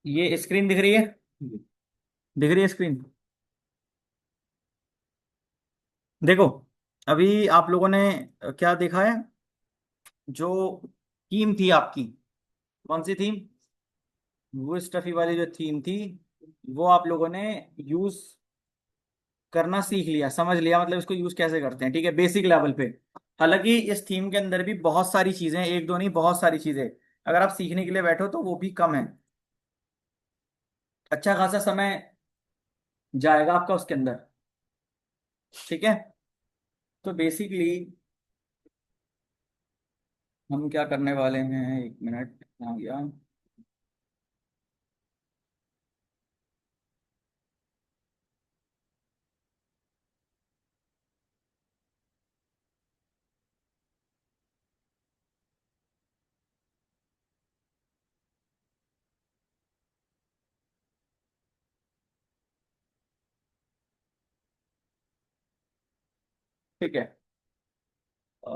ये स्क्रीन दिख रही है? दिख रही है स्क्रीन? देखो, अभी आप लोगों ने क्या देखा है? जो थीम थी आपकी, कौन सी थीम? वो स्टफी वाली जो थीम थी, वो आप लोगों ने यूज करना सीख लिया, समझ लिया, मतलब इसको यूज कैसे करते हैं, ठीक है, बेसिक लेवल पे। हालांकि इस थीम के अंदर भी बहुत सारी चीजें हैं, एक दो नहीं, बहुत सारी चीजें। अगर आप सीखने के लिए बैठो तो वो भी कम है। अच्छा खासा समय जाएगा आपका उसके अंदर, ठीक है। तो बेसिकली हम क्या करने वाले हैं, एक मिनट आ गया। ठीक है। अ,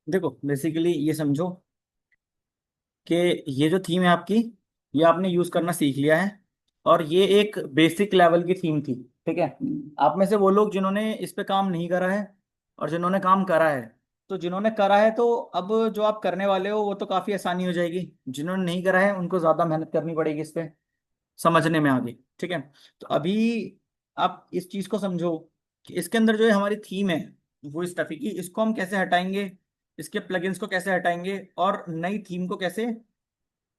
देखो, बेसिकली ये समझो कि ये जो थीम है आपकी, ये आपने यूज करना सीख लिया है। और ये एक बेसिक लेवल की थीम थी, ठीक है। आप में से वो लोग जिन्होंने इस पे काम नहीं करा है और जिन्होंने काम करा है, तो जिन्होंने करा है तो अब जो आप करने वाले हो वो तो काफी आसानी हो जाएगी। जिन्होंने नहीं करा है उनको ज्यादा मेहनत करनी पड़ेगी इस पे समझने में आगे, ठीक है। तो अभी आप इस चीज को समझो कि इसके अंदर जो है हमारी थीम है, वो इस टफी की, इसको हम कैसे हटाएंगे, इसके प्लगइन्स को कैसे हटाएंगे और नई थीम को कैसे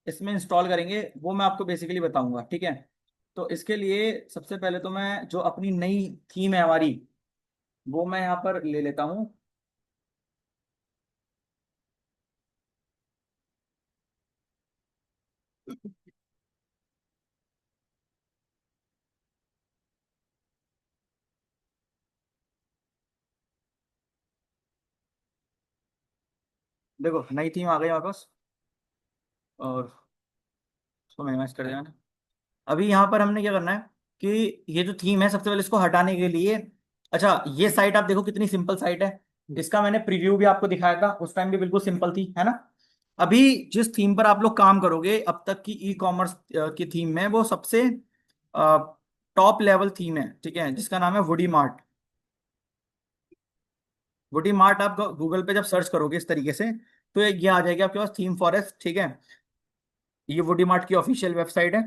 इसमें इंस्टॉल करेंगे, वो मैं आपको बेसिकली बताऊंगा, ठीक है। तो इसके लिए सबसे पहले तो मैं जो अपनी नई थीम है हमारी, वो मैं यहाँ पर ले लेता हूँ। देखो, नई थीम आ गई हमारे पास, और उसको मिनिमाइज कर देना। अभी यहाँ पर हमने क्या करना है कि ये जो थीम है, सबसे पहले इसको हटाने के लिए, अच्छा ये साइट आप देखो कितनी सिंपल साइट है। इसका मैंने प्रीव्यू भी आपको दिखाया था, उस टाइम भी बिल्कुल सिंपल थी, है ना। अभी जिस थीम पर आप लोग काम करोगे अब तक की ई कॉमर्स की थीम में, वो सबसे टॉप लेवल थीम है, ठीक है, जिसका नाम है वुडी मार्ट। वुडी मार्ट आप गूगल पे जब सर्च करोगे इस तरीके से, तो ये आ जाएगी आपके पास थीम फॉरेस्ट, ठीक है। ये वुडी मार्ट की ऑफिशियल वेबसाइट है,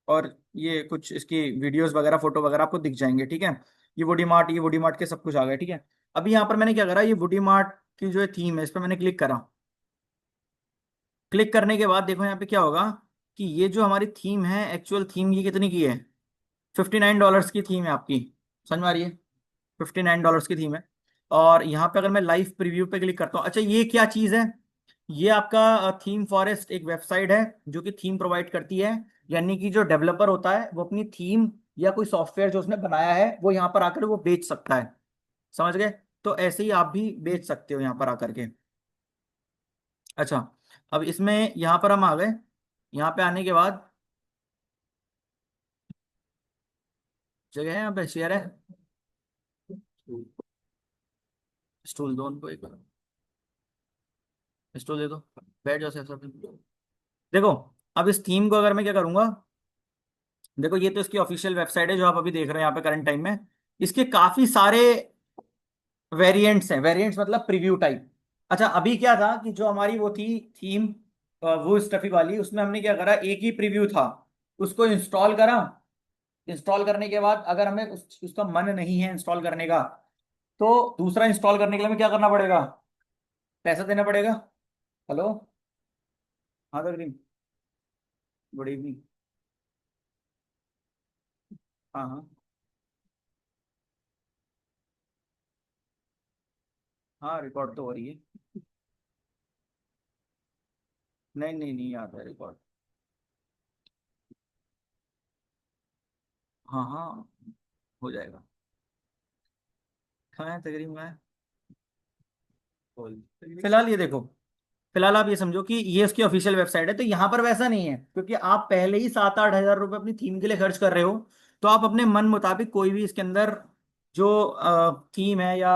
और ये कुछ इसकी वीडियोस वगैरह, फोटो वगैरह आपको दिख जाएंगे, ठीक है। ये वुडी मार्ट के सब कुछ आ गया, ठीक है। अभी यहाँ पर मैंने क्या करा, ये वुडी मार्ट की जो थीम है इस पर मैंने क्लिक करा। क्लिक करने के बाद देखो यहाँ पे क्या होगा, कि ये जो हमारी थीम है, एक्चुअल थीम ये कितनी की है, $59 की थीम है आपकी। समझ में आ रही है? $59 की थीम है। और यहाँ पे अगर मैं लाइव प्रीव्यू पे क्लिक करता हूँ, अच्छा ये क्या चीज़ है, ये आपका थीम फॉरेस्ट एक वेबसाइट है जो कि थीम प्रोवाइड करती है। यानी कि जो डेवलपर होता है वो अपनी थीम या कोई सॉफ्टवेयर जो उसने बनाया है वो यहाँ पर आकर वो बेच सकता है। समझ गए? तो ऐसे ही आप भी बेच सकते हो यहाँ पर आकर के। अच्छा, अब इसमें यहाँ पर हम आ गए। यहाँ पे आने के बाद जगह है, यहाँ पे शेयर है, स्टूल दो उनको, एक बार स्टूल दे दो, बैठ जाओ सर सब। देखो, अब इस थीम को अगर मैं क्या करूंगा, देखो ये तो इसकी ऑफिशियल वेबसाइट है जो आप अभी देख रहे हैं यहाँ पे करंट टाइम में। इसके काफी सारे वेरिएंट्स हैं, वेरिएंट्स मतलब प्रीव्यू टाइप। अच्छा अभी क्या था कि जो हमारी वो थी थीम, वो स्टफी वाली, उसमें हमने क्या करा, एक ही प्रीव्यू था, उसको इंस्टॉल करा। इंस्टॉल करने के बाद अगर हमें उसका मन नहीं है इंस्टॉल करने का, तो दूसरा इंस्टॉल करने के लिए हमें क्या करना पड़ेगा, पैसा देना पड़ेगा। हेलो। हाँ तकरीम। Good evening. हाँ हाँ। हाँ रिकॉर्ड तो हो रही है। नहीं नहीं नहीं आता है रिकॉर्ड। हाँ हाँ हो जाएगा। कहाँ है तकरीम, कहाँ है? बोल। फिलहाल ये देखो, फिलहाल आप ये समझो कि ये उसकी ऑफिशियल वेबसाइट है, तो यहाँ पर वैसा नहीं है क्योंकि आप पहले ही 7-8 हजार रुपए अपनी थीम के लिए खर्च कर रहे हो। तो आप अपने मन मुताबिक कोई भी इसके अंदर जो थीम है या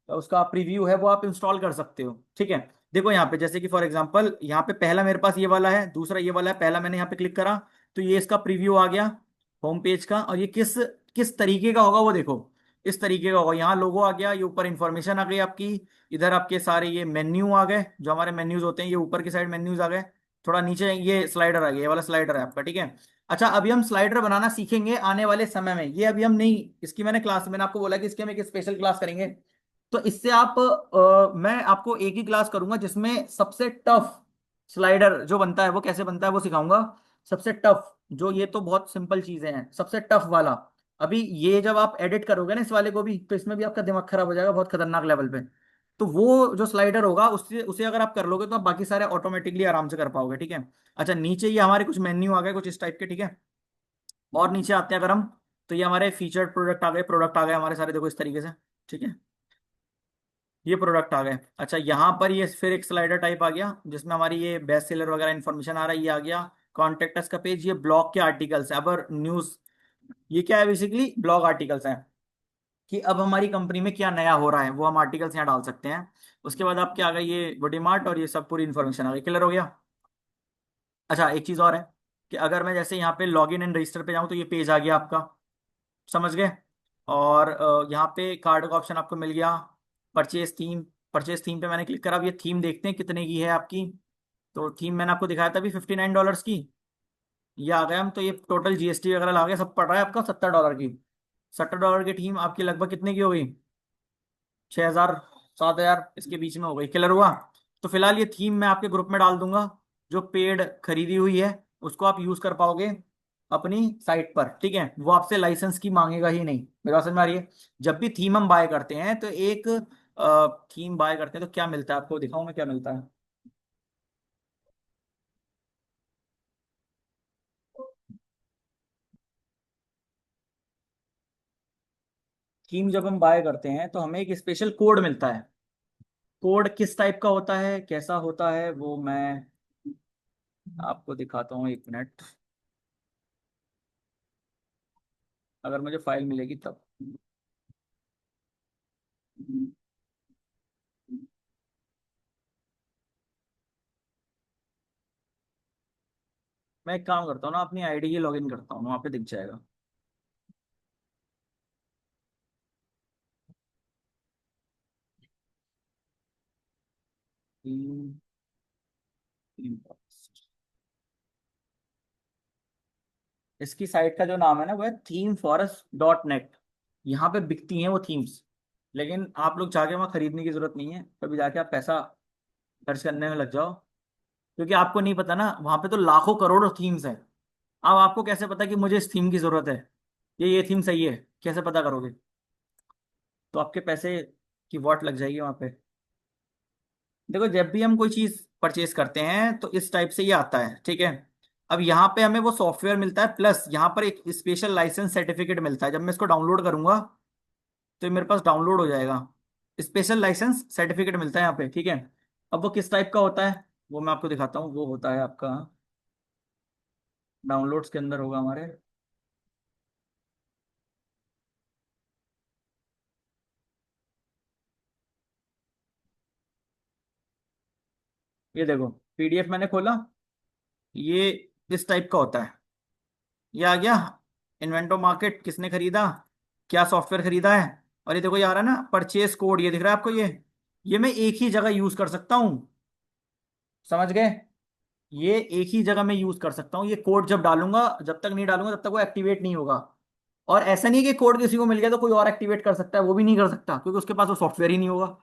उसका प्रीव्यू है वो आप इंस्टॉल कर सकते हो, ठीक है। देखो यहाँ पे जैसे कि फॉर एग्जांपल यहाँ पे पहला मेरे पास ये वाला है, दूसरा ये वाला है, पहला मैंने यहाँ पे क्लिक करा तो ये इसका प्रीव्यू आ गया होम पेज का। और ये किस किस तरीके का होगा वो देखो, इस तरीके का होगा। यहाँ लोगो आ गया, ये ऊपर इंफॉर्मेशन आ गई आपकी, इधर आपके सारे ये मेन्यू आ गए, जो हमारे मेन्यूज होते हैं ये ऊपर की साइड मेन्यूज आ गए। थोड़ा नीचे ये स्लाइडर आ गया, ये वाला स्लाइडर है आपका, ठीक है। अच्छा अभी हम स्लाइडर बनाना सीखेंगे आने वाले समय में, ये अभी हम नहीं, इसकी मैंने आपको बोला कि इसकी हम एक स्पेशल क्लास करेंगे। तो इससे आप मैं आपको एक ही क्लास करूंगा जिसमें सबसे टफ स्लाइडर जो बनता है वो कैसे बनता है वो सिखाऊंगा। सबसे टफ जो, ये तो बहुत सिंपल चीजें हैं, सबसे टफ वाला। अभी ये जब आप एडिट करोगे ना इस वाले को भी, तो इसमें भी आपका दिमाग खराब हो जाएगा बहुत खतरनाक लेवल पे। तो वो जो स्लाइडर होगा उससे उसे अगर आप कर लोगे तो आप बाकी सारे ऑटोमेटिकली आराम से कर पाओगे, ठीक है। अच्छा नीचे ये हमारे कुछ मेन्यू आ गए कुछ इस टाइप के, ठीक है। और नीचे आते हैं अगर हम, तो ये हमारे फीचर्ड प्रोडक्ट आ गए, प्रोडक्ट आ गए हमारे सारे, देखो इस तरीके से, ठीक है। ये प्रोडक्ट आ गए। अच्छा यहाँ पर ये फिर एक स्लाइडर टाइप आ गया जिसमें हमारी ये बेस्ट सेलर वगैरह इन्फॉर्मेशन आ रहा है, ये आ गया। कॉन्टेक्ट अस का पेज, ये ब्लॉग के आर्टिकल्स है, अब न्यूज, ये क्या है बेसिकली ब्लॉग आर्टिकल्स हैं कि अब हमारी कंपनी में क्या नया हो रहा है वो हम आर्टिकल्स यहाँ डाल सकते हैं। उसके बाद आपके आ गए ये बॉडी मार्ट, और ये सब पूरी इन्फॉर्मेशन आ गई, क्लियर हो गया। अच्छा एक चीज और है कि अगर मैं जैसे यहाँ पे लॉग इन एंड रजिस्टर पे जाऊँ तो ये पेज आ गया आपका, समझ गए। और यहाँ पे कार्ड का ऑप्शन आपको मिल गया। परचेज थीम, परचेज थीम पे मैंने क्लिक करा, अब ये थीम देखते हैं कितने की है आपकी। तो थीम मैंने आपको दिखाया था अभी $59 की, ये आ गया हम, तो ये टोटल जीएसटी वगैरह ला के सब पड़ रहा है आपका $70 की। $70 की थीम आपकी लगभग कितने की हो गई, 6,000 7,000 इसके बीच में हो गई, क्लियर हुआ। तो फिलहाल ये थीम मैं आपके ग्रुप में डाल दूंगा, जो पेड खरीदी हुई है उसको आप यूज कर पाओगे अपनी साइट पर, ठीक है। वो आपसे लाइसेंस की मांगेगा ही नहीं, मेरी बात समझ में आ रही है। जब भी थीम हम बाय करते हैं तो एक थीम बाय करते हैं तो क्या मिलता है आपको दिखाऊं मैं क्या मिलता है। थीम जब हम बाय करते हैं तो हमें एक स्पेशल कोड मिलता है। कोड किस टाइप का होता है कैसा होता है वो मैं आपको दिखाता हूँ, एक मिनट, अगर मुझे फाइल मिलेगी तब। मैं एक काम करता हूँ ना, अपनी आईडी ही लॉगिन करता हूँ, वहां पे दिख जाएगा। थीम, थीम इसकी साइट का जो नाम है ना वो है themforest.net। यहाँ पे बिकती हैं वो थीम्स, लेकिन आप लोग जाके वहाँ खरीदने की जरूरत नहीं है, कभी जाके आप पैसा खर्च करने में लग जाओ, क्योंकि आपको नहीं पता ना, वहाँ पे तो लाखों करोड़ों थीम्स हैं। अब आपको कैसे पता कि मुझे इस थीम की जरूरत है, ये थीम सही है, कैसे पता करोगे। तो आपके पैसे की वॉट लग जाएगी वहाँ पे। देखो जब भी हम कोई चीज परचेज करते हैं तो इस टाइप से ये आता है, ठीक है। अब यहाँ पे हमें वो सॉफ्टवेयर मिलता है, प्लस यहाँ पर एक स्पेशल लाइसेंस सर्टिफिकेट मिलता है, जब मैं इसको डाउनलोड करूंगा तो ये मेरे पास डाउनलोड हो जाएगा। स्पेशल लाइसेंस सर्टिफिकेट मिलता है यहाँ पे, ठीक है। अब वो किस टाइप का होता है वो मैं आपको दिखाता हूँ, वो होता है आपका डाउनलोड्स के अंदर होगा हमारे। ये देखो पीडीएफ मैंने खोला, ये इस टाइप का होता है, ये आ गया। इन्वेंटो मार्केट किसने खरीदा, क्या सॉफ्टवेयर खरीदा है, और ये देखो ये आ रहा है ना परचेस कोड, ये दिख रहा है आपको, ये मैं एक ही जगह यूज कर सकता हूँ। समझ गए? ये एक ही जगह में यूज कर सकता हूँ, ये कोड जब डालूंगा, जब तक नहीं डालूंगा तब तक वो एक्टिवेट नहीं होगा। और ऐसा नहीं है कि कोड किसी को मिल गया तो कोई और एक्टिवेट कर सकता है, वो भी नहीं कर सकता, क्योंकि उसके पास वो सॉफ्टवेयर ही नहीं होगा।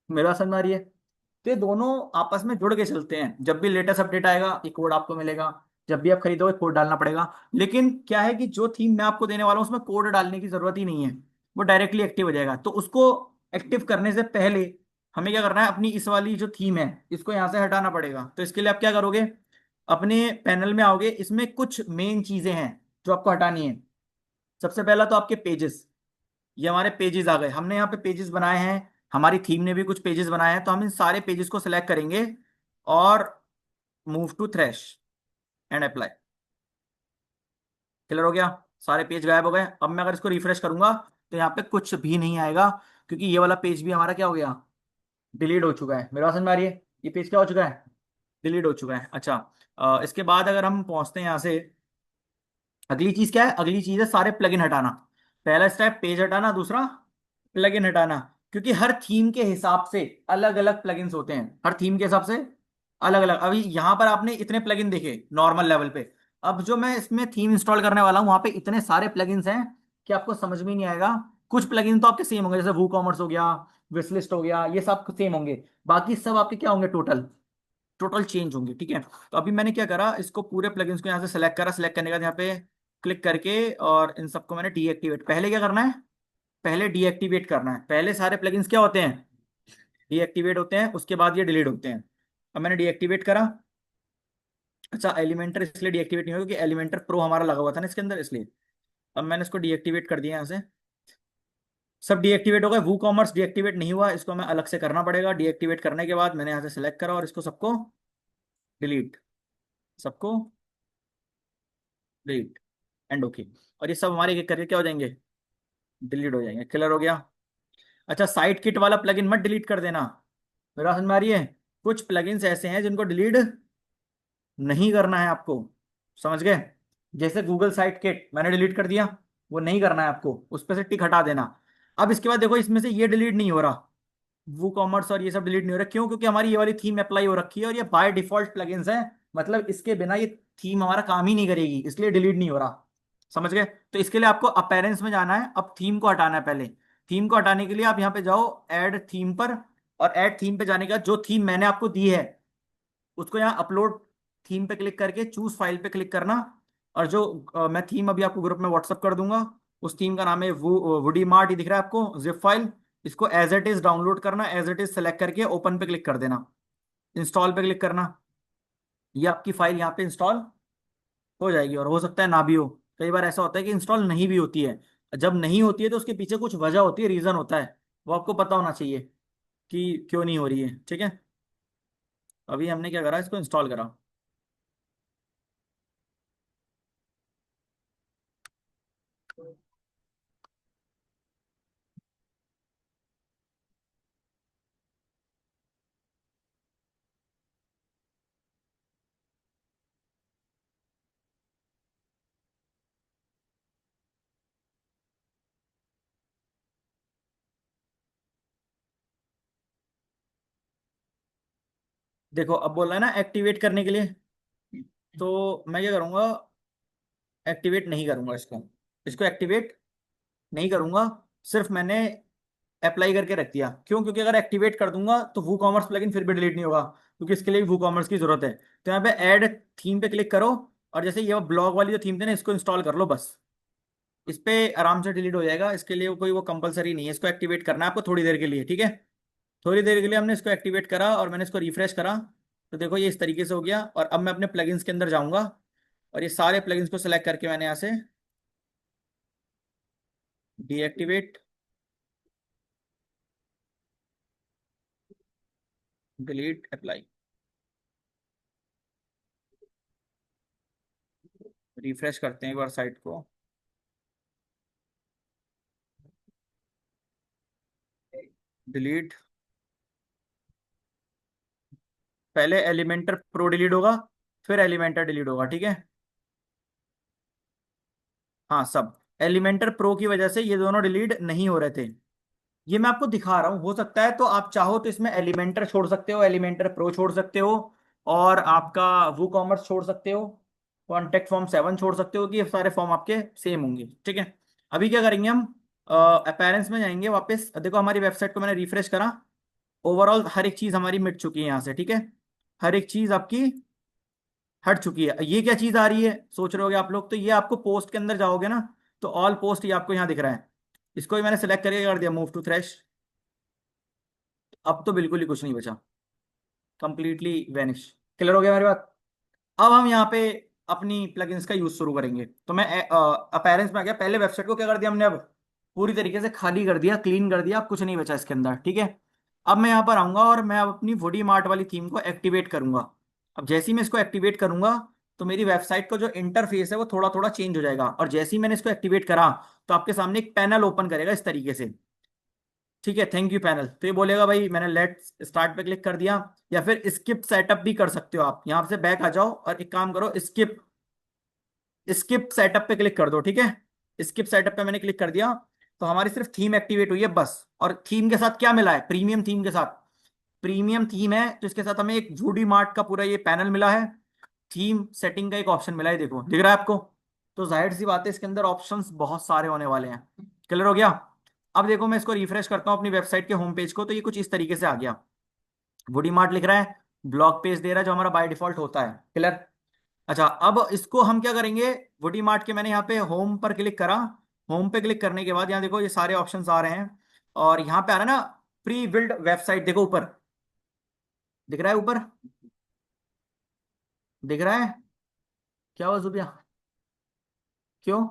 मेरा समझ आ रही है? तो ये दोनों आपस में जुड़ के चलते हैं, जब भी लेटेस्ट अपडेट आएगा ये कोड आपको मिलेगा, जब भी आप खरीदोगे कोड डालना पड़ेगा। लेकिन क्या है कि जो थीम मैं आपको देने वाला हूँ उसमें कोड डालने की जरूरत ही नहीं है, वो डायरेक्टली एक्टिव हो जाएगा। तो उसको एक्टिव करने से पहले हमें क्या करना है, अपनी इस वाली जो थीम है इसको यहाँ से हटाना पड़ेगा। तो इसके लिए आप क्या करोगे, अपने पैनल में आओगे, इसमें कुछ मेन चीजें हैं जो आपको हटानी है। सबसे पहला तो आपके पेजेस, ये हमारे पेजेस आ गए, हमने यहाँ पे पेजेस बनाए हैं, हमारी थीम ने भी कुछ पेजेस बनाए हैं, तो हम इन सारे पेजेस को सिलेक्ट करेंगे और move to trash and apply. Clear हो गया? सारे पेज गायब हो गए। अब मैं अगर इसको रिफ्रेश करूंगा तो यहाँ पे कुछ भी नहीं आएगा, क्योंकि ये वाला पेज भी हमारा क्या हो गया, डिलीट हो चुका है। मेरे पास समझ में आ रही है? ये पेज क्या हो चुका है, डिलीट हो चुका है। अच्छा, इसके बाद अगर हम पहुंचते हैं यहाँ से, अगली चीज क्या है, अगली चीज है सारे प्लगइन हटाना। पहला स्टेप पेज हटाना, दूसरा प्लगइन हटाना। क्योंकि हर थीम के हिसाब से अलग अलग प्लगइन्स होते हैं, हर थीम के हिसाब से अलग अलग। अभी यहां पर आपने इतने प्लगइन देखे नॉर्मल लेवल पे, अब जो मैं इसमें थीम इंस्टॉल करने वाला हूं वहां पे इतने सारे प्लगइन्स हैं कि आपको समझ में नहीं आएगा। कुछ प्लगइन तो आपके सेम होंगे, जैसे वू कॉमर्स हो गया, विशलिस्ट हो गया, ये सब सेम होंगे। बाकी सब आपके क्या होंगे, टोटल टोटल चेंज होंगे। ठीक है? तो अभी मैंने क्या करा, इसको पूरे प्लगइन्स को यहाँ से सेलेक्ट करा, सेलेक्ट करने के बाद यहाँ पे क्लिक करके और इन सबको मैंने डीएक्टिवेट, पहले क्या करना है, पहले डीएक्टिवेट करना है। पहले सारे प्लगइन्स क्या होते हैं, डीएक्टिवेट होते हैं, उसके बाद ये डिलीट होते हैं। अब मैंने डीएक्टिवेट करा। अच्छा, एलिमेंटर इसलिए डीएक्टिवेट नहीं होगा क्योंकि एलिमेंटर प्रो हमारा लगा हुआ था ना इसके अंदर, इसलिए। अब मैंने इसको डीएक्टिवेट कर दिया यहाँ से, सब डीएक्टिवेट हो गए। वू कॉमर्स डीएक्टिवेट नहीं हुआ, इसको हमें अलग से करना पड़ेगा। डीएक्टिवेट करने के बाद मैंने यहाँ से सेलेक्ट करा और इसको सबको डिलीट, सबको डिलीट एंड ओके। और ये सब हमारे एक एक करके क्या हो जाएंगे, डिलीट हो जाएंगे। क्लियर हो गया? अच्छा, साइट किट वाला प्लगइन मत डिलीट कर देना। मेरा समझ में आ रही है? कुछ प्लगइन्स ऐसे हैं जिनको डिलीट नहीं करना है आपको। समझ गए? जैसे गूगल साइट किट मैंने डिलीट कर दिया, वो नहीं करना है आपको, उस पर से टिक हटा देना। अब इसके बाद देखो इसमें से ये डिलीट नहीं हो रहा, वो कॉमर्स और ये सब डिलीट नहीं हो रहा। क्यों? क्योंकि हमारी ये वाली थीम अप्लाई हो रखी है और ये बाय डिफॉल्ट प्लगइन्स हैं, मतलब इसके बिना ये थीम हमारा काम ही नहीं करेगी, इसलिए डिलीट नहीं हो रहा। समझ गए? तो इसके लिए आपको अपेरेंस में जाना है, अब थीम को हटाना है। पहले थीम को हटाने के लिए आप यहाँ पे जाओ ऐड थीम पर, और ऐड थीम पे जाने के बाद जो थीम मैंने आपको दी है उसको यहाँ अपलोड थीम पे क्लिक करके चूज फाइल पे क्लिक करना। और जो मैं थीम अभी आपको ग्रुप में व्हाट्सअप कर दूंगा, उस थीम का नाम है वुडी मार्ट, ये दिख रहा है आपको, जिप फाइल। इसको एज इट इज डाउनलोड करना, एज इट इज सेलेक्ट करके ओपन पे क्लिक कर देना, इंस्टॉल पे क्लिक करना। ये आपकी फाइल यहाँ पे इंस्टॉल हो जाएगी। और हो सकता है ना भी हो, कई बार ऐसा होता है कि इंस्टॉल नहीं भी होती है। जब नहीं होती है तो उसके पीछे कुछ वजह होती है, रीजन होता है, वो आपको पता होना चाहिए कि क्यों नहीं हो रही है। ठीक है? अभी हमने क्या करा, इसको इंस्टॉल करा। देखो अब बोल रहा है ना एक्टिवेट करने के लिए, तो मैं क्या करूंगा, एक्टिवेट नहीं करूंगा इसको, इसको एक्टिवेट नहीं करूंगा। सिर्फ मैंने अप्लाई करके रख दिया। क्यों? क्योंकि अगर एक्टिवेट कर दूंगा तो वो कॉमर्स प्लगइन फिर भी डिलीट नहीं होगा, क्योंकि इसके लिए वो कॉमर्स की जरूरत है। तो यहाँ पे ऐड थीम पे क्लिक करो, और जैसे ये ब्लॉग वाली जो थीम थी ना, इसको इंस्टॉल कर लो बस। इस पे आराम से डिलीट हो जाएगा, इसके लिए कोई वो कंपलसरी नहीं है, इसको एक्टिवेट करना है आपको थोड़ी देर के लिए। ठीक है? थोड़ी देर के लिए हमने इसको एक्टिवेट करा और मैंने इसको रिफ्रेश करा, तो देखो ये इस तरीके से हो गया। और अब मैं अपने प्लगइन्स के अंदर जाऊंगा और ये सारे प्लगइन्स को सेलेक्ट करके मैंने यहाँ से डीएक्टिवेट, डिलीट, अप्लाई, रिफ्रेश करते हैं एक बार साइट को। डिलीट, पहले एलिमेंटर प्रो डिलीट होगा, फिर एलिमेंटर डिलीट होगा। ठीक है? हाँ, सब एलिमेंटर प्रो की वजह से ये दोनों डिलीट नहीं हो रहे थे। ये मैं आपको दिखा रहा हूँ, हो सकता है तो आप चाहो तो इसमें एलिमेंटर छोड़ सकते हो, एलिमेंटर प्रो छोड़ सकते हो, और आपका वो कॉमर्स छोड़ सकते हो, कॉन्टेक्ट फॉर्म 7 छोड़ सकते हो, कि ये सारे फॉर्म आपके सेम होंगे। ठीक है। अभी क्या करेंगे हम, अपीयरेंस में जाएंगे वापस, देखो हमारी वेबसाइट को मैंने रिफ्रेश करा, ओवरऑल हर एक चीज हमारी मिट चुकी है यहाँ से। ठीक है, हर एक चीज आपकी हट चुकी है। ये क्या चीज आ रही है सोच रहे होगे आप लोग, तो ये आपको पोस्ट के अंदर जाओगे ना, तो ऑल पोस्ट ये आपको यहाँ दिख रहा है। इसको भी मैंने सेलेक्ट करके कर दिया, मूव टू थ्रेश। अब तो बिल्कुल ही कुछ नहीं बचा, कंप्लीटली वैनिश। क्लियर हो गया मेरी बात। अब हम यहाँ पे अपनी प्लगइन्स का यूज शुरू करेंगे। तो मैं अपीयरेंस में आ गया, पहले वेबसाइट को क्या कर दिया हमने, अब पूरी तरीके से खाली कर दिया, क्लीन कर दिया, अब कुछ नहीं बचा इसके अंदर। ठीक है। अब मैं यहाँ पर आऊंगा और मैं अब अपनी वुडी मार्ट वाली थीम को एक्टिवेट करूंगा। अब जैसे ही मैं इसको एक्टिवेट करूंगा, तो मेरी वेबसाइट का जो इंटरफेस है वो थोड़ा थोड़ा चेंज हो जाएगा, और जैसे ही मैंने इसको एक्टिवेट करा, तो आपके सामने एक पैनल ओपन करेगा इस तरीके से। ठीक है, थैंक यू पैनल। तो ये बोलेगा भाई, मैंने लेट स्टार्ट पे क्लिक कर दिया, या फिर स्किप सेटअप भी कर सकते हो आप। यहां से बैक आ जाओ और एक काम करो, स्किप स्किप सेटअप पे क्लिक कर दो। ठीक है, स्किप सेटअप पे मैंने क्लिक कर दिया, तो हमारी सिर्फ थीम एक्टिवेट हुई है बस। और थीम के साथ क्या मिला है, प्रीमियम थीम के साथ, प्रीमियम थीम है तो इसके साथ हमें एक वूडी मार्ट का पूरा ये पैनल मिला है, थीम सेटिंग का एक ऑप्शन मिला है, देखो दिख रहा है आपको। तो जाहिर सी बात है इसके अंदर ऑप्शंस बहुत सारे होने वाले हैं। क्लियर हो गया। अब देखो मैं इसको रिफ्रेश करता हूँ अपनी वेबसाइट के होम पेज को, तो ये कुछ इस तरीके से आ गया। वुडी मार्ट लिख रहा है, ब्लॉग पेज दे रहा है जो हमारा बाय डिफॉल्ट होता है। क्लियर। अच्छा, अब इसको हम क्या करेंगे, वुडी मार्ट के मैंने यहाँ पे होम पर क्लिक करा, होम पे क्लिक करने के बाद यहाँ देखो ये सारे ऑप्शंस आ रहे हैं, और यहाँ पे आ रहा है ना प्री बिल्ड वेबसाइट, देखो ऊपर दिख रहा है, ऊपर दिख रहा है। क्या हुआ जुबिया, क्यों?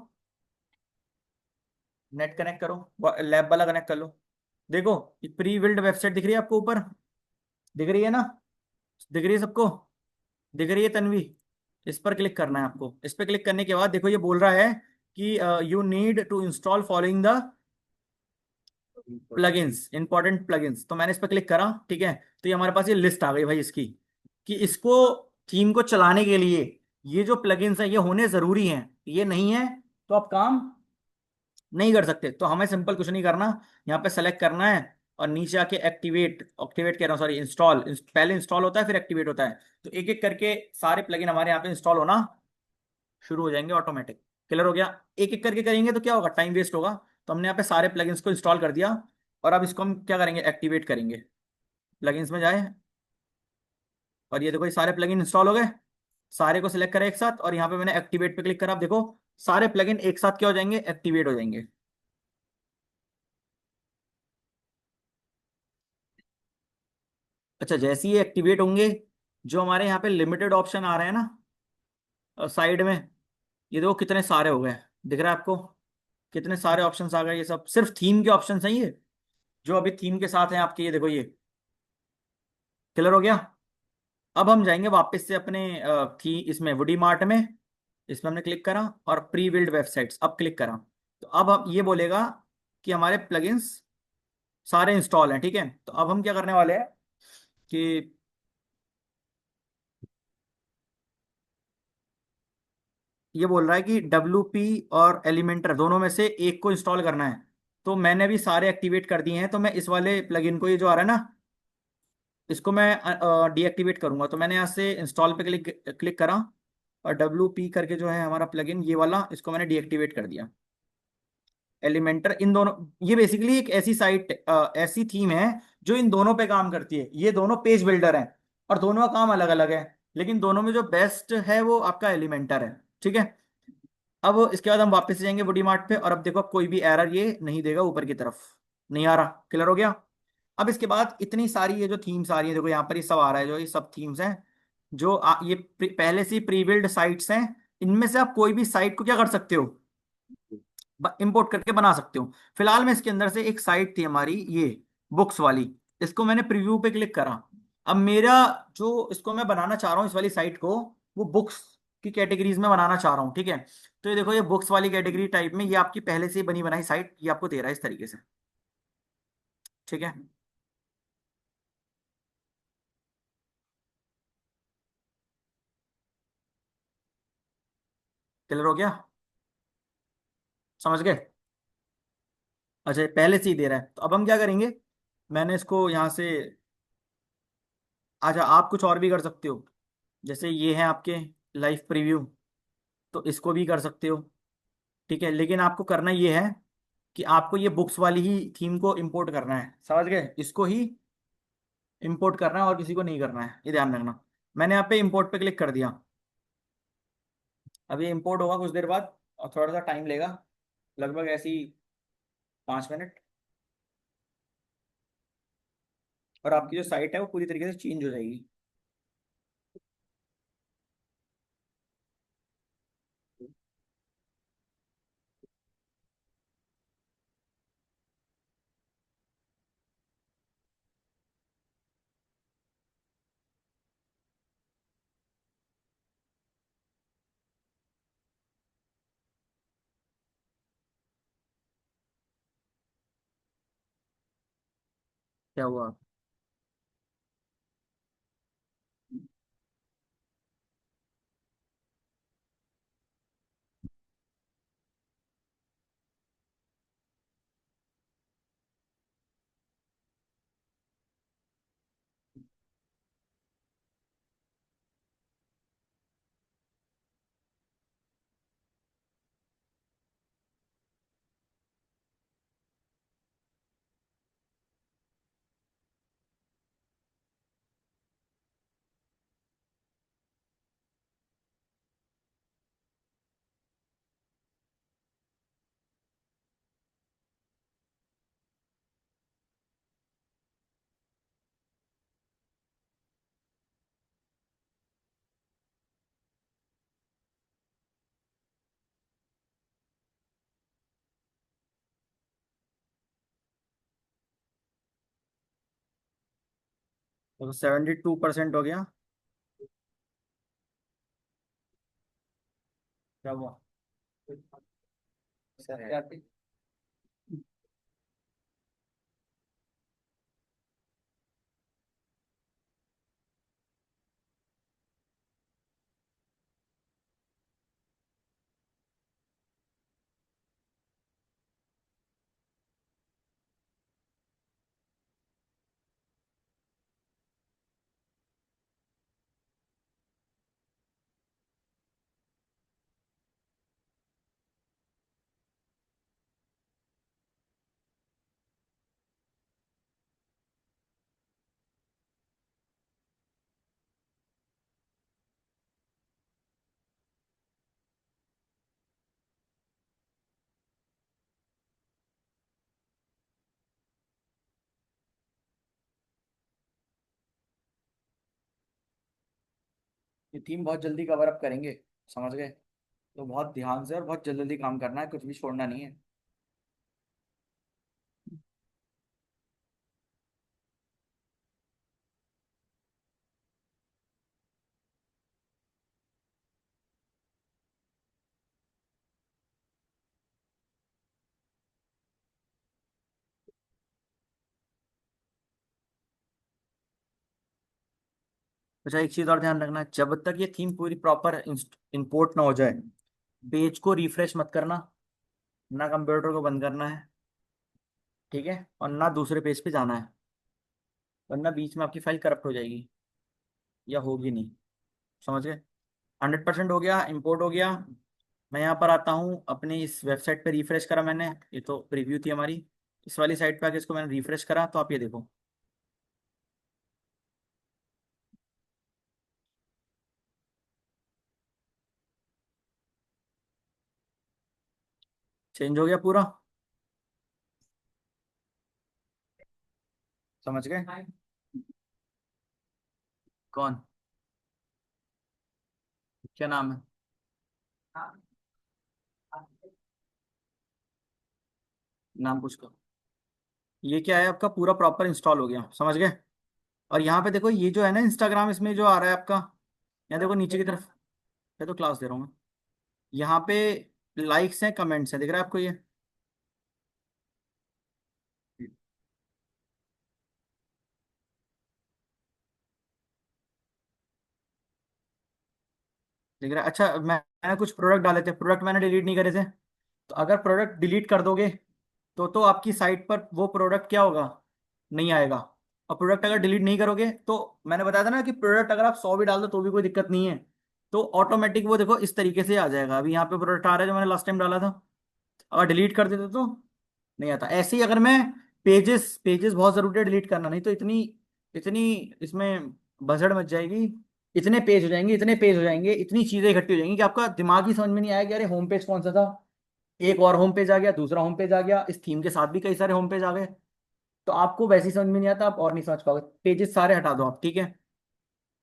नेट कनेक्ट करो, लैब वाला कनेक्ट कर लो। देखो ये प्री बिल्ड वेबसाइट दिख रही है आपको ऊपर, दिख रही है ना, दिख रही है सबको, दिख रही है तन्वी। इस पर क्लिक करना है आपको, इस पर क्लिक करने के बाद देखो ये बोल रहा है कि you need to install following the plugins, important plugins. तो मैंने इस पर क्लिक करा। ठीक है, तो ये हमारे पास ये लिस्ट आ गई भाई इसकी, कि इसको थीम को चलाने के लिए ये जो प्लगइन्स हैं ये होने जरूरी हैं, ये नहीं है तो आप काम नहीं कर सकते। तो हमें सिंपल कुछ नहीं करना, यहाँ पे सेलेक्ट करना है और नीचे आके एक्टिवेट, एक्टिवेट कह रहा हूँ सॉरी, इंस्टॉल, पहले इंस्टॉल होता है फिर एक्टिवेट होता है। तो एक एक करके सारे प्लगइन हमारे यहाँ पे इंस्टॉल होना शुरू हो जाएंगे ऑटोमेटिक। क्लियर हो गया। एक एक करके करेंगे तो क्या होगा, टाइम वेस्ट होगा। तो हमने यहाँ पे सारे प्लगइन्स को इंस्टॉल कर दिया, और अब इसको हम क्या करेंगे, एक्टिवेट करेंगे। प्लगइन्स में जाए, और ये देखो ये सारे प्लगइन इंस्टॉल हो गए, सारे को सिलेक्ट करें एक साथ, और यहाँ पे मैंने एक्टिवेट पे क्लिक करा। आप देखो सारे प्लगइन एक साथ क्या हो जाएंगे, एक्टिवेट हो जाएंगे। अच्छा, जैसे ही ये एक्टिवेट होंगे, जो हमारे यहाँ पे लिमिटेड ऑप्शन आ रहे हैं ना साइड में, ये देखो कितने सारे हो गए, दिख रहा है आपको, कितने सारे ऑप्शंस आ गए। ये सब सिर्फ थीम के ऑप्शंस हैं ये, जो अभी थीम के साथ हैं आपके, ये देखो ये। क्लियर हो गया। अब हम जाएंगे वापस से अपने थी इसमें वुडी मार्ट में, इसमें हमने क्लिक करा और प्री बिल्ड वेबसाइट्स अब क्लिक करा। तो अब हम ये बोलेगा कि हमारे प्लगइन्स सारे इंस्टॉल हैं। ठीक है, तो अब हम क्या करने वाले हैं कि ये बोल रहा है कि WP और एलिमेंटर दोनों में से एक को इंस्टॉल करना है। तो मैंने भी सारे एक्टिवेट कर दिए हैं, तो मैं इस वाले प्लगइन को, ये जो आ रहा है ना, इसको मैं डीएक्टिवेट करूंगा। तो मैंने यहाँ से इंस्टॉल पे क्लिक क्लिक करा, और WP करके जो है हमारा प्लगइन ये वाला, इसको मैंने डीएक्टिवेट कर दिया। एलिमेंटर, इन दोनों, ये बेसिकली एक ऐसी साइट, ऐसी थीम है जो इन दोनों पे काम करती है। ये दोनों पेज बिल्डर हैं, और दोनों का काम अलग अलग है, लेकिन दोनों में जो बेस्ट है वो आपका एलिमेंटर है। ठीक है। अब इसके बाद हम वापस जाएंगे बॉडी मार्ट पे, और अब देखो कोई भी एरर ये नहीं देगा, ऊपर की तरफ नहीं आ रहा। क्लियर हो गया। अब इसके बाद इतनी सारी ये जो थीम्स आ रही है, देखो यहाँ पर ये सब आ रहा है, जो ये सब थीम्स हैं, जो ये पहले से प्री बिल्ड साइट्स हैं, इनमें से आप कोई भी साइट को क्या कर सकते हो, इंपोर्ट करके बना सकते हो। फिलहाल मैं इसके अंदर से एक साइट थी हमारी ये बुक्स वाली, इसको मैंने प्रीव्यू पे क्लिक करा। अब मेरा जो इसको मैं बनाना चाह रहा हूँ इस वाली साइट को, वो बुक्स की कैटेगरीज में बनाना चाह रहा हूँ। ठीक है, तो ये देखो ये बुक्स वाली कैटेगरी टाइप में, ये आपकी पहले से ही बनी बनाई साइट ये आपको दे रहा है इस तरीके से। ठीक है, क्लियर हो गया, समझ गए। अच्छा ये पहले से ही दे रहा है, तो अब हम क्या करेंगे, मैंने इसको यहाँ से, अच्छा आप कुछ और भी कर सकते हो, जैसे ये है आपके लाइव प्रीव्यू, तो इसको भी कर सकते हो। ठीक है, लेकिन आपको करना ये है कि आपको ये बुक्स वाली ही थीम को इंपोर्ट करना है, समझ गए, इसको ही इंपोर्ट करना है और किसी को नहीं करना है, ये ध्यान रखना। मैंने यहाँ पे इंपोर्ट पे क्लिक कर दिया, अब ये इंपोर्ट होगा कुछ देर बाद और थोड़ा सा टाइम लेगा, लगभग ऐसे ही 5 मिनट, और आपकी जो साइट है वो पूरी तरीके से चेंज हो जाएगी। क्या हुआ? तो 72% हो गया। क्या हुआ? सर क्या? ये थीम बहुत जल्दी कवर अप करेंगे, समझ गए, तो बहुत ध्यान से और बहुत जल्दी जल्दी काम करना है, कुछ भी छोड़ना नहीं है। अच्छा एक चीज और ध्यान रखना, जब तक ये थीम पूरी प्रॉपर इंपोर्ट ना हो जाए, पेज को रिफ्रेश मत करना, ना कंप्यूटर को बंद करना है, ठीक है, और ना दूसरे पेज पे जाना है, वरना बीच में आपकी फाइल करप्ट हो जाएगी या होगी नहीं, समझ गए। 100% हो गया, इंपोर्ट हो गया। मैं यहाँ पर आता हूँ अपनी इस वेबसाइट पे, रिफ्रेश करा मैंने, ये तो प्रीव्यू थी हमारी, इस वाली साइट पे आके इसको मैंने रिफ्रेश करा, तो आप ये देखो चेंज हो गया पूरा, समझ गए। कौन? क्या नाम है? नाम पूछ कर, ये क्या है आपका पूरा प्रॉपर इंस्टॉल हो गया, समझ गए। और यहाँ पे देखो ये जो है ना इंस्टाग्राम, इसमें जो आ रहा है आपका, यहाँ देखो नीचे की तरफ, मैं तो क्लास दे रहा हूँ मैं, यहाँ पे लाइक्स हैं, कमेंट्स हैं, दिख रहा है आपको ये? दिख रहा है? अच्छा मैंने कुछ प्रोडक्ट डाले थे, प्रोडक्ट मैंने डिलीट नहीं करे थे, तो अगर प्रोडक्ट डिलीट कर दोगे तो आपकी साइट पर वो प्रोडक्ट क्या होगा, नहीं आएगा। और प्रोडक्ट अगर डिलीट नहीं करोगे तो, मैंने बताया था ना कि प्रोडक्ट अगर आप 100 भी डाल दो तो भी कोई दिक्कत नहीं है, तो ऑटोमेटिक वो देखो इस तरीके से आ जाएगा। अभी यहाँ पे प्रोडक्ट आ रहा है जो मैंने लास्ट टाइम डाला था। अगर डिलीट कर देते तो नहीं आता। ऐसे ही अगर मैं पेजेस पेजेस बहुत जरूरी है डिलीट करना, नहीं तो इतनी इतनी इसमें भसड़ मच जाएगी। इतने पेज हो जाएंगे, इतने पेज हो जाएंगे, इतनी चीजें इकट्ठी हो जाएंगी कि आपका दिमाग ही समझ में नहीं आएगा कि अरे होम पेज कौन सा था। एक और होम पेज आ गया, दूसरा होम पेज आ गया, इस थीम के साथ भी कई सारे होम पेज आ गए। तो आपको वैसे ही समझ में नहीं आता, आप और नहीं समझ पाओगे। पेजेस सारे हटा दो आप, ठीक है।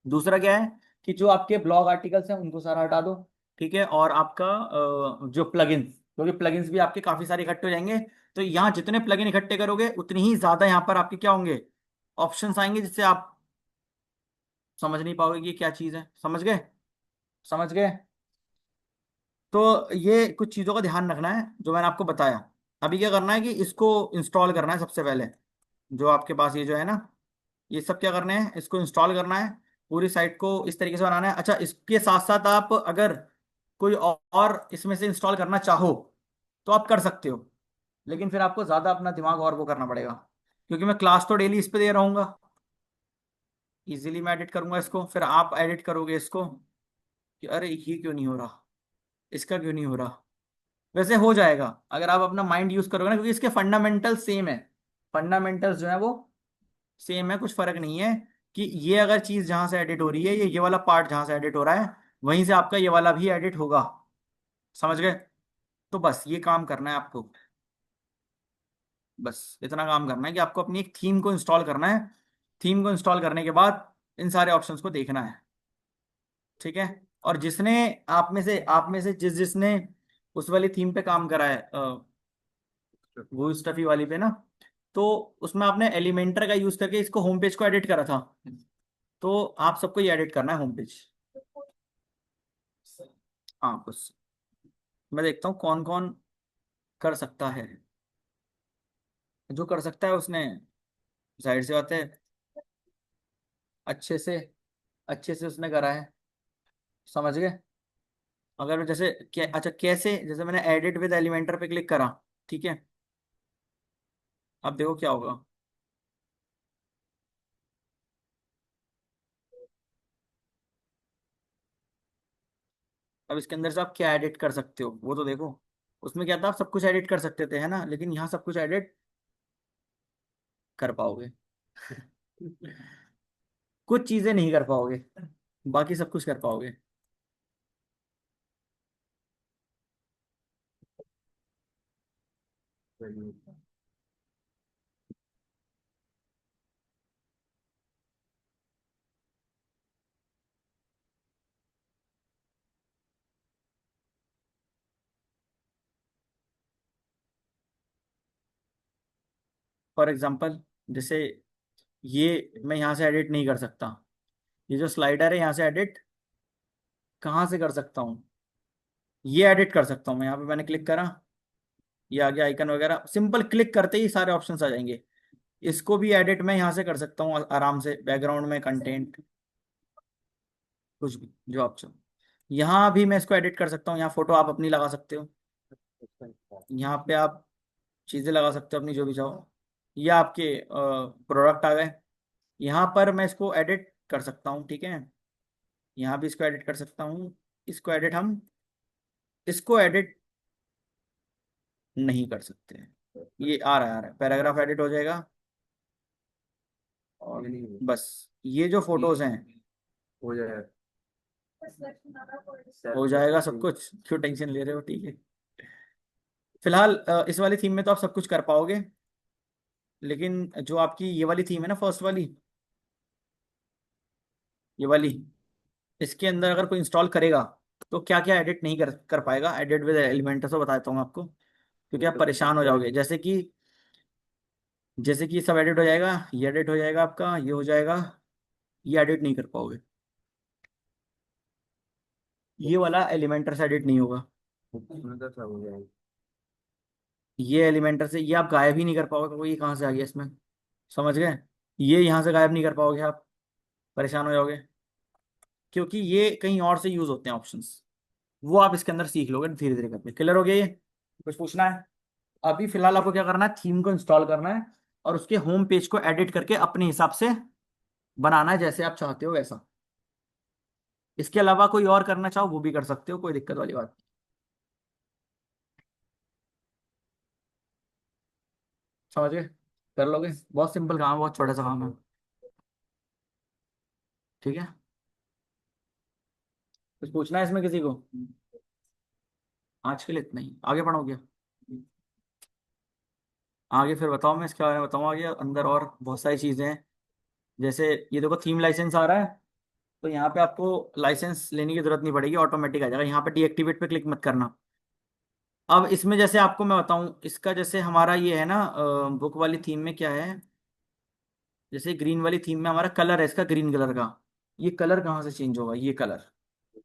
दूसरा क्या है कि जो आपके ब्लॉग आर्टिकल्स हैं उनको सारा हटा दो, ठीक है। और आपका जो प्लगइन्स, क्योंकि प्लगइन्स भी आपके काफी सारे इकट्ठे हो जाएंगे। तो यहाँ जितने प्लगइन इकट्ठे करोगे उतनी ही ज्यादा यहाँ पर आपके क्या होंगे, ऑप्शंस आएंगे, जिससे आप समझ नहीं पाओगे कि ये क्या चीज है। समझ गए? समझ गए? तो ये कुछ चीजों का ध्यान रखना है जो मैंने आपको बताया। अभी क्या करना है कि इसको इंस्टॉल करना है सबसे पहले। जो आपके पास ये जो है ना, ये सब क्या करने हैं, इसको इंस्टॉल करना है। पूरी साइट को इस तरीके से बनाना है। अच्छा, इसके साथ साथ आप अगर कोई और इसमें से इंस्टॉल करना चाहो तो आप कर सकते हो, लेकिन फिर आपको ज्यादा अपना दिमाग और वो करना पड़ेगा, क्योंकि मैं क्लास तो डेली इस पे दे रहूंगा। इजीली मैं एडिट करूंगा इसको, फिर आप एडिट करोगे इसको कि अरे ये क्यों नहीं हो रहा, इसका क्यों नहीं हो रहा। वैसे हो जाएगा अगर आप अपना माइंड यूज करोगे ना, क्योंकि इसके फंडामेंटल सेम है। फंडामेंटल्स जो है वो सेम है, कुछ फर्क नहीं है। कि ये अगर चीज जहां से एडिट हो रही है, ये वाला पार्ट जहां से एडिट हो रहा है, वहीं से आपका ये वाला भी एडिट होगा। समझ गए? तो बस ये काम करना है आपको। बस इतना काम करना है कि आपको अपनी एक थीम को इंस्टॉल करना है। थीम को इंस्टॉल करने के बाद इन सारे ऑप्शंस को देखना है, ठीक है। और जिसने आप में से जिस जिसने उस वाली थीम पे काम करा है, वो स्टफी वाली पे ना, तो उसमें आपने एलिमेंटर का यूज करके इसको होम पेज को एडिट करा था। तो आप सबको ये एडिट करना है होम पेज। हाँ बस, मैं देखता हूँ कौन कौन कर सकता है। जो कर सकता है उसने, जाहिर सी बात है, अच्छे से अच्छे से उसने करा है। समझ गए? अगर जैसे अच्छा कैसे, जैसे मैंने एडिट विद एलिमेंटर पे क्लिक करा, ठीक है। अब देखो क्या होगा। अब इसके अंदर से आप क्या एडिट कर सकते हो वो तो देखो। उसमें क्या था, आप सब कुछ एडिट कर सकते थे, है ना, लेकिन यहाँ सब कुछ एडिट कर पाओगे। कुछ चीजें नहीं कर पाओगे, बाकी सब कुछ कर पाओगे। फॉर एग्जाम्पल, जैसे ये मैं यहाँ से एडिट नहीं कर सकता। ये जो स्लाइडर है यहाँ से एडिट कहाँ से कर सकता हूँ, ये एडिट कर सकता हूँ मैं। यहाँ पे मैंने क्लिक करा, ये आ गया आइकन वगैरह, सिंपल क्लिक करते ही सारे ऑप्शंस आ जाएंगे। इसको भी एडिट मैं यहाँ से कर सकता हूँ आराम से, बैकग्राउंड में कंटेंट, कुछ भी जो आप चाहो। यहाँ भी मैं इसको एडिट कर सकता हूँ, यहाँ फोटो आप अपनी लगा सकते हो। यहाँ पे आप चीज़ें लगा सकते हो अपनी जो भी चाहो। ये आपके प्रोडक्ट आ गए। यहाँ पर मैं इसको एडिट कर सकता हूँ, ठीक है। यहाँ भी इसको एडिट कर सकता हूँ। इसको एडिट हम इसको एडिट नहीं कर सकते। ये आ रहा है पैराग्राफ एडिट हो जाएगा। और बस ये जो फोटोज हैं, हो जाएगा, हो जाएगा सब कुछ, क्यों टेंशन ले रहे हो, ठीक है। फिलहाल इस वाली थीम में तो आप सब कुछ कर पाओगे, लेकिन जो आपकी ये वाली थीम है ना, फर्स्ट वाली, ये वाली, इसके अंदर अगर कोई इंस्टॉल करेगा तो क्या क्या एडिट नहीं कर कर पाएगा। एडिट विद एलिमेंट्स तो बता देता हूँ आपको, क्योंकि आप परेशान हो जाओगे। जैसे कि ये सब एडिट हो जाएगा, ये एडिट हो जाएगा आपका, ये हो जाएगा, ये एडिट नहीं कर पाओगे। ये वाला एलिमेंटर से एडिट नहीं होगा। ये एलिमेंटर से ये आप गायब ही नहीं कर पाओगे, तो ये कहाँ से आ गया इसमें। समझ गए? ये यहाँ से गायब नहीं कर पाओगे आप, परेशान हो जाओगे, क्योंकि ये कहीं और से यूज होते हैं ऑप्शंस। वो आप इसके अंदर सीख लोगे धीरे धीरे करके। क्लियर हो गया ये? कुछ पूछना है? अभी फिलहाल आपको क्या करना है, थीम को इंस्टॉल करना है और उसके होम पेज को एडिट करके अपने हिसाब से बनाना है, जैसे आप चाहते हो वैसा। इसके अलावा कोई और करना चाहो वो भी कर सकते हो, कोई दिक्कत वाली बात नहीं। समझ गए? कर लोगे? बहुत सिंपल काम है, बहुत छोटा सा काम है। ठीक है। कुछ पूछना है इसमें किसी को? आज के लिए इतना ही, आगे पढ़ोगे? आगे फिर बताओ, मैं इसके बारे में बताऊँ आगे अंदर और बहुत सारी चीज़ें हैं। जैसे ये देखो थीम लाइसेंस आ रहा है, तो यहाँ पे आपको लाइसेंस लेने की जरूरत नहीं पड़ेगी, ऑटोमेटिक आ जाएगा। यहाँ पे डीएक्टिवेट पे क्लिक मत करना। अब इसमें जैसे आपको मैं बताऊं, इसका जैसे हमारा ये है ना, बुक वाली थीम में क्या है, जैसे ग्रीन वाली थीम में हमारा कलर है इसका ग्रीन कलर का। ये कलर कहाँ से चेंज होगा, ये कलर,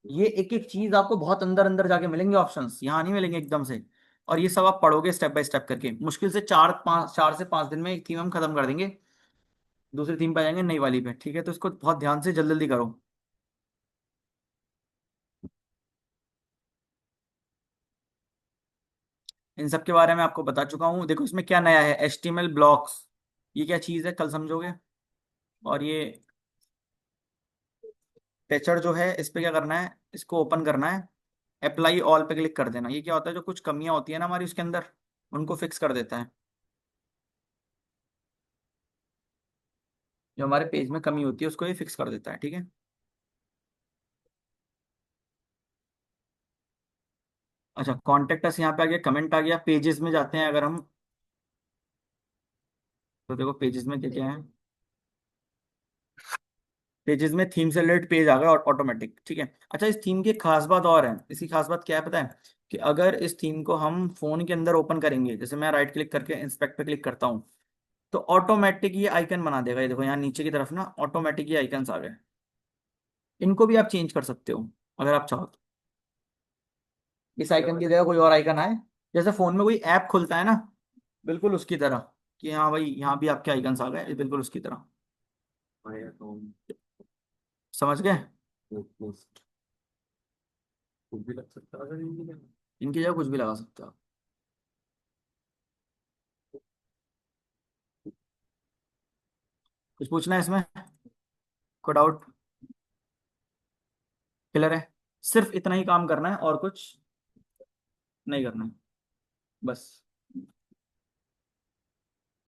ये एक एक चीज आपको बहुत अंदर अंदर जाके मिलेंगे, ऑप्शंस यहाँ नहीं मिलेंगे एकदम से। और ये सब आप पढ़ोगे स्टेप बाय स्टेप करके, मुश्किल से 4 से 5 दिन में एक थीम हम खत्म कर देंगे, दूसरी थीम पे आ जाएंगे नई वाली पे। ठीक है, तो इसको बहुत ध्यान से जल्दी जल्दी करो। इन सब के बारे में आपको बता चुका हूँ। देखो इसमें क्या नया है, HTML ब्लॉक्स, ये क्या चीज़ है कल समझोगे। और ये पैचर जो है, इस पे क्या करना है, इसको ओपन करना है, अप्लाई ऑल पे क्लिक कर देना। ये क्या होता है, जो कुछ कमियां होती है ना हमारी उसके अंदर, उनको फिक्स कर देता है। जो हमारे पेज में कमी होती है उसको ये फिक्स कर देता है। ठीक है। अच्छा, कॉन्टेक्ट अस यहाँ पे आ गया, कमेंट आ गया, पेजेस में जाते हैं अगर हम, तो देखो पेजेस में क्या क्या है। पेजेस में थीम से रिलेटेड पेज आ गया ऑटोमेटिक। ठीक है। अच्छा, इस थीम की एक खास बात और है, इसकी खास बात क्या है पता है, कि अगर इस थीम को हम फोन के अंदर ओपन करेंगे, जैसे मैं राइट क्लिक करके इंस्पेक्ट पे क्लिक करता हूँ, तो ऑटोमेटिक ये आइकन बना देगा। ये देखो यहाँ नीचे की तरफ ना ऑटोमेटिक ये आइकन्स आ गए। इनको भी आप चेंज कर सकते हो अगर आप चाहो तो। इस आइकन की जगह कोई और आइकन आए, जैसे फोन में कोई ऐप खुलता है ना, बिल्कुल उसकी तरह, कि हाँ भाई यहाँ भी आपके आइकन्स आ गए, बिल्कुल उसकी तरह। समझ गए? इनकी जगह कुछ भी लगा सकते हो आप। कुछ पूछना है इसमें? कोई डाउट? क्लियर है? सिर्फ इतना ही काम करना है और कुछ नहीं करना है, बस।